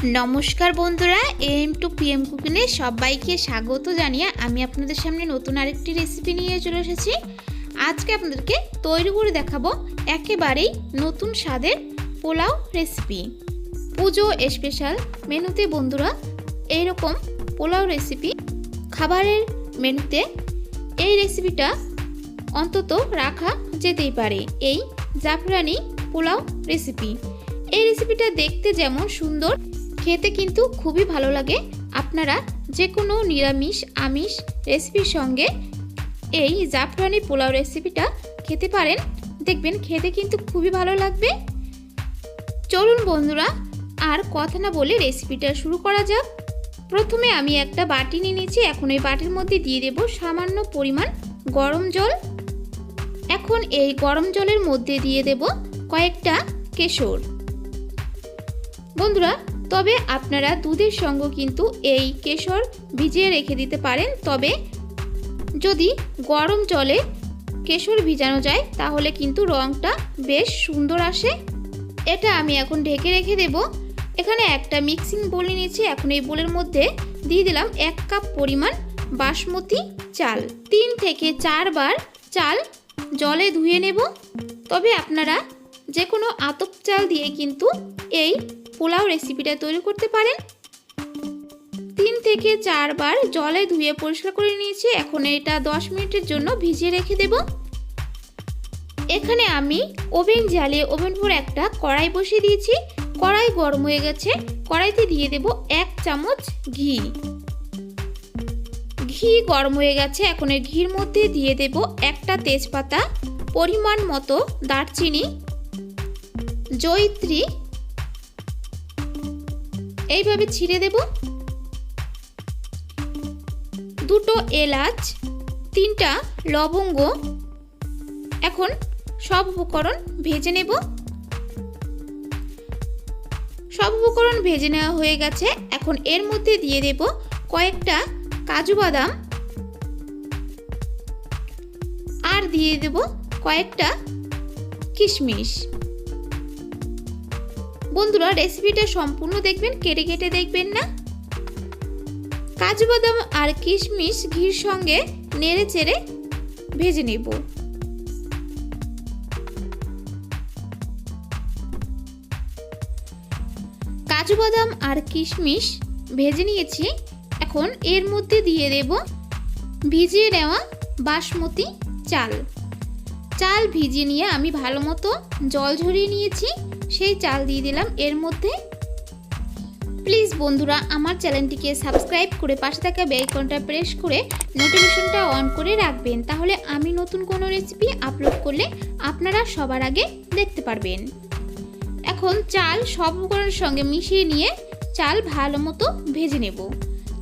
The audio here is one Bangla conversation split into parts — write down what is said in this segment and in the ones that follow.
नमस्कार बंधुरा am2pm कुकिंगे सबाइके स्वागत जानिए आमी आपनादेर सामने नतून आरेकटी रेसिपि निये चले एसेछि। आजके आपनादेरके तैरि करे देखाबो एकेबारेई नतून स्वादेर पोलाओ रेसिपि। पुजो स्पेशल मेनुते बंधुरा एरकम पोलाओ रेसिपि खाबारेर मेनुते এই রেসিপিটা অন্তত রাখা যেতেই পারে। এই জাফরানি পোলাও রেসিপি, এই রেসিপিটা দেখতে যেমন সুন্দর খেতে কিন্তু খুবই ভালো লাগে। আপনারা যে কোনো নিরামিষ আমিষ রেসিপির সঙ্গে এই জাফরানি পোলাও রেসিপিটা খেতে পারেন, দেখবেন খেতে কিন্তু খুবই ভালো লাগবে। চলুন বন্ধুরা আর কথা না বলে রেসিপিটা শুরু করা যাক। প্রথমে আমি একটা বাটি নিয়ে নিয়েছি। এখন এই বাটির মধ্যে দিয়ে দেব সামান্য পরিমাণ গরম জল। এখন এই গরম জলের মধ্যে দিয়ে দেব কয়েকটা কেশর। বন্ধুরা তবে আপনারা দুধের সঙ্গে কিন্তু এই কেশর ভিজিয়ে রেখে দিতে পারেন, তবে যদি গরম জলে কেশর ভিজানো যায় তাহলে কিন্তু রঙটা বেশ সুন্দর আসে। এটা আমি এখন ঢেকে রেখে দেব। এখানে একটা মিক্সিং বোল নিয়েছি। এখন এই বোলের মধ্যে দিয়ে দিলাম 1 কাপ পরিমাণ বাসমতি চাল। 3 থেকে 4 বার চাল জলে ধুয়ে নেব। তবে আপনারা যে কোনো আতপ চাল দিয়ে কিন্তু এই পোলাও রেসিপিটা তৈরি করতে পারেন। 3 থেকে 4 বার জলে ধুয়ে পরিষ্কার করে নিয়েছি। এখন এটা 10 মিনিটের জন্য ভিজিয়ে রেখে দেব। এখানে আমি ওভেন জ্বালিয়ে ওভেন পর একটা কড়াই বসিয়ে দিয়েছি। কড়াই গরম হয়ে গেছে। কড়াইতে দিয়ে দেব 1 চামচ ঘি। ঘি গরম হয়ে গেছে। এখন এই ঘির মধ্যে দিয়ে দেব একটা তেজপাতা, পরিমাণ মতো দারচিনি, জয়িত্রী এইভাবে ছিঁড়ে দেব, 2টো এলাচ, 3টা লবঙ্গ। এখন সব উপকরণ ভেজে নেব। সব উপকরণ ভেজে নেওয়া হয়ে গেছে। এখন এর মধ্যে দিয়ে দেব কয়েকটা কাজু বাদাম আর দিয়ে দেব কয়েকটা কিশমিশ। বন্ধুরা রেসিপিটা সম্পূর্ণ দেখবেন, কেটে কেটে দেখবেন না। কাজু বাদাম আর কিশমিশ ঘির সঙ্গে নেড়ে চেড়ে ভেজে নেব। কাজু বাদাম আর কিশমিশ ভেজে নিয়েছি। এখন এর মধ্যে দিয়ে দেব ভিজিয়ে নেওয়া বাসমতি চাল। চাল ভিজিয়ে নিয়ে আমি ভালো মতো জল ঝরিয়ে নিয়েছি, সেই চাল দিয়ে দিলাম এর মধ্যে। প্লিজ বন্ধুরা আমার চ্যানেলটিকে সাবস্ক্রাইব করে পাশে থাকা বেল আইকনটা প্রেস করে নোটিফিকেশনটা অন করে রাখবেন, তাহলে আমি নতুন কোনো রেসিপি আপলোড করলে আপনারা সবার আগে দেখতে পারবেন। এখন চাল সব উপকরণের সঙ্গে মিশিয়ে নিয়ে চাল ভালো মতো ভেজে নেব।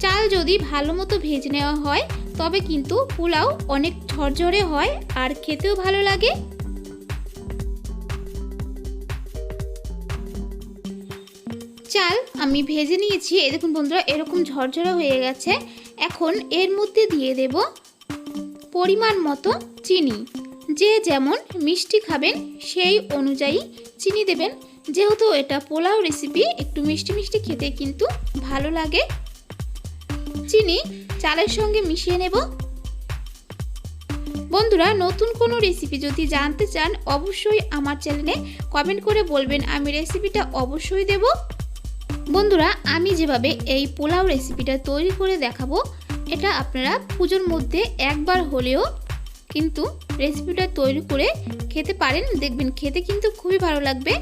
চাল যদি ভালো মতো ভেজে নেওয়া হয় তবে কিন্তু পোলাও অনেক ঝরঝরে হয় আর খেতেও ভালো লাগে। চাল আমি ভেজে নিয়েছি। এই দেখুন বন্ধুরা এরকম ঝরঝরে হয়ে গেছে। এখন এর মধ্যে দিয়ে দেব পরিমাণ মতো চিনি। যে যেমন মিষ্টি খাবেন সেই অনুযায়ী চিনি দেবেন, যেহেতু এটা পোলাও রেসিপি একটু মিষ্টি মিষ্টি খেতে কিন্তু ভালো লাগে। চিনি চালের সঙ্গে মিশিয়ে নেব। বন্ধুরা নতুন কোনো রেসিপি যদি জানতে চান অবশ্যই আমার চ্যানেলে কমেন্ট করে বলবেন, আমি রেসিপিটা অবশ্যই দেব। বন্ধুরা আমি যেভাবে এই পোলাও রেসিপিটা তৈরি করে দেখাবো, এটা আপনারা পুজোর মধ্যে একবার হলেও কিন্তু রেসিপিটা তৈরি করে খেতে পারেন, দেখবেন খেতে কিন্তু খুবই ভালো লাগবে।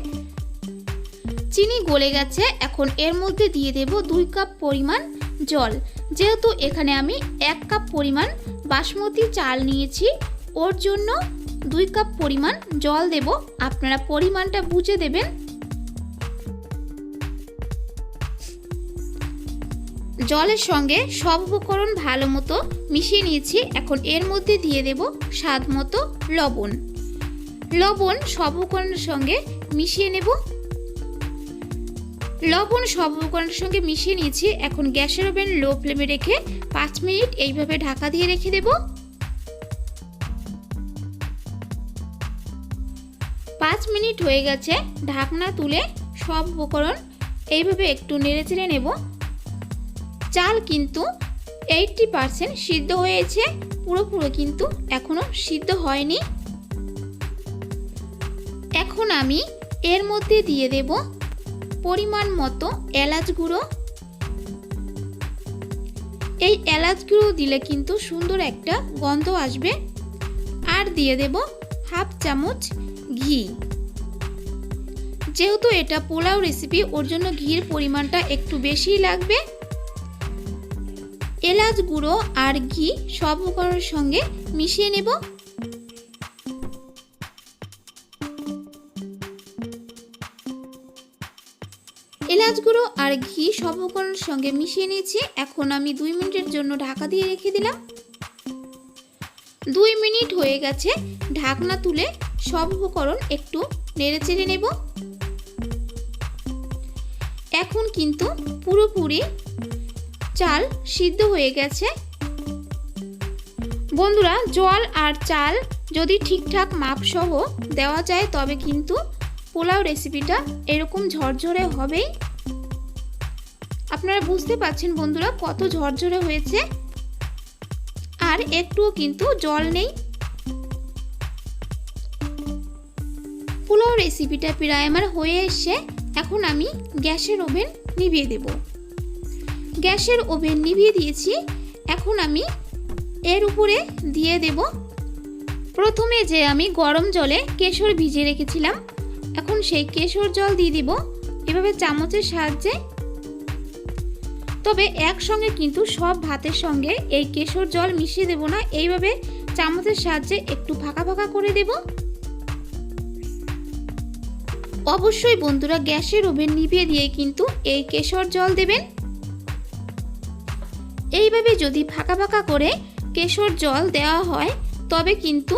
চিনি গলে গেছে। এখন এর মধ্যে দিয়ে দেব 2 কাপ পরিমাণ জল। যেহেতু এখানে আমি 1 কাপ পরিমাণ বাসমতি চাল নিয়েছি, ওর জন্য 2 কাপ পরিমাণ জল দেব। আপনারা পরিমাণটা বুঝে দেবেন। জলের সঙ্গে সব উপকরণ ভালো মতো মিশিয়ে নিয়েছি। এখন এর মধ্যে দিয়ে দেব স্বাদ মতো লবণ। লবণ সব উপকরণের সঙ্গে মিশিয়ে নেব। লবণ সব উপকরণের সঙ্গে মিশিয়ে নিয়েছি। এখন গ্যাসের ওভেন লো ফ্লেমে রেখে 5 মিনিট এইভাবে ঢাকা দিয়ে রেখে দেব। 5 মিনিট হয়ে গেছে। ঢাকনা তুলে সব উপকরণ এইভাবে একটু নেড়েচেড়ে নেব। চাল কিন্তু 80% সিদ্ধ হয়েছে, পুরোপুরি কিন্তু এখনো সিদ্ধ হয়নি। এখন আমি এর মধ্যে দিয়ে দেব পরিমাণ মতো এলাচ গুঁড়ো। এই এলাচ গুঁড়ো দিলে কিন্তু সুন্দর একটা গন্ধ আসবে। আর দিয়ে দেব হাফ চামচ ঘি। যেহেতু এটা পোলাও রেসিপি, ওর জন্য ঘির পরিমাণটা একটু বেশিই লাগবে। এলাচ গুঁড়ো আর ঘি সব উপকরণের সঙ্গে মিশিয়ে নেব। এলাচ গুঁড়ো আর ঘি সব উপকরণের সঙ্গে মিশিয়ে নিয়েছি। এখন আমি 2 মিনিটের জন্য ঢাকা দিয়ে রেখে দিলাম। 2 মিনিট হয়ে গেছে। ঢাকনা তুলে সব উপকরণ একটু নেড়েচেড়ে নেব। এখন কিন্তু পুরোপুরি চাল সিদ্ধ হয়ে গেছে। বন্ধুরা, জল আর চাল যদি ঠিকঠাক মাপসহ দেওয়া যায় তবে কিন্তু পোলাও রেসিপিটা এরকম ঝরঝরে হবেই। আপনারা বুঝতে পারছেন বন্ধুরা কত ঝরঝরে হয়েছে, আর একটুও কিন্তু জল নেই। পোলাও রেসিপিটা প্রায় আমার হয়ে এসে। এখন আমি গ্যাসের ওভেন নিভিয়ে দেব। গ্যাসের ওভেন নিভিয়ে দিয়েছি। এখন আমি এর উপরে দিয়ে দেব প্রথমে যে আমি গরম জলে কেশর ভিজিয়ে রেখেছিলাম। এখন সেই কেশর জল দিয়ে দিব এভাবে চামচের সাহায্যে। তবে একসঙ্গে কিন্তু সব ভাতের সঙ্গে এই কেশর জল মিশিয়ে দেব না, এইভাবে চামচের সাহায্যে একটু ফাঁকা ফাঁকা করে দেব। অবশ্যই বন্ধুরা গ্যাসের ওভেন নিভিয়ে দিয়ে কিন্তু এই কেশর জল দেবেন। এইভাবে যদি ফাঁকা ফাঁকা করে কেশর জল দেওয়া হয় তবে কিন্তু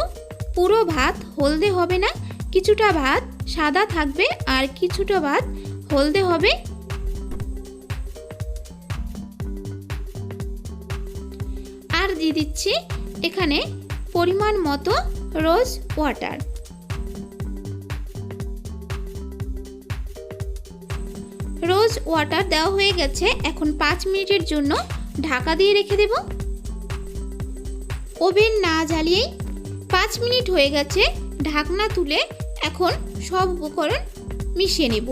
পুরো ভাত হলদে হবে না, কিছুটা ভাত সাদা থাকবে আর কিছুটা ভাত হলদে হবে। আর দিয়ে দিচ্ছি এখানে পরিমাণ মতো রোজ ওয়াটার। রোজ ওয়াটার দেওয়া হয়ে গেছে। এখন 5 মিনিটের জন্য ঢাকা দিয়ে রেখে দেব। ওভেন না জ্বালিয়েই 5 মিনিট হয়ে গেছে। ঢাকনা তুলে এখন সব উপকরণ মিশিয়ে নেব।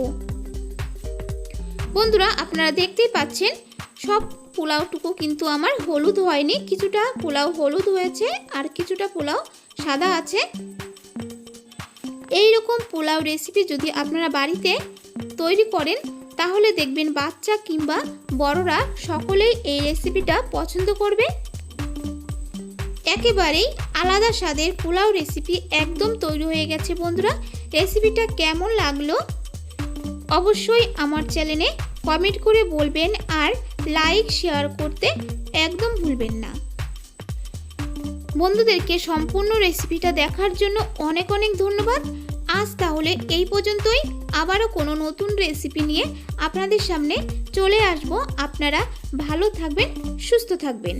বন্ধুরা, আপনারা দেখতেই পাচ্ছেন সব পোলাওটুকু কিন্তু আমার হলুদ হয়নি, কিছুটা পোলাও হলুদ হয়েছে আর কিছুটা পোলাও সাদা আছে। এই রকম পোলাও রেসিপি যদি আপনারা বাড়িতে তৈরি করেন তাহলে দেখবেন বাচ্চা কিংবা বড়রা সকলেই এই রেসিপিটা পছন্দ করবে। একেবারেই আলাদা স্বাদের পোলাও রেসিপি একদম তৈরি হয়ে গেছে। বন্ধুরা, রেসিপিটা কেমন লাগলো অবশ্যই আমার চ্যানেলে কমেন্ট করে বলবেন আর লাইক শেয়ার করতে একদম ভুলবেন না। বন্ধুদেরকে সম্পূর্ণ রেসিপিটা দেখার জন্য অনেক অনেক ধন্যবাদ। আজ তাহলে এই পর্যন্তই। আবারও কোনো নতুন রেসিপি নিয়ে আপনাদের সামনে চলে আসব। আপনারা ভালো থাকবেন, সুস্থ থাকবেন।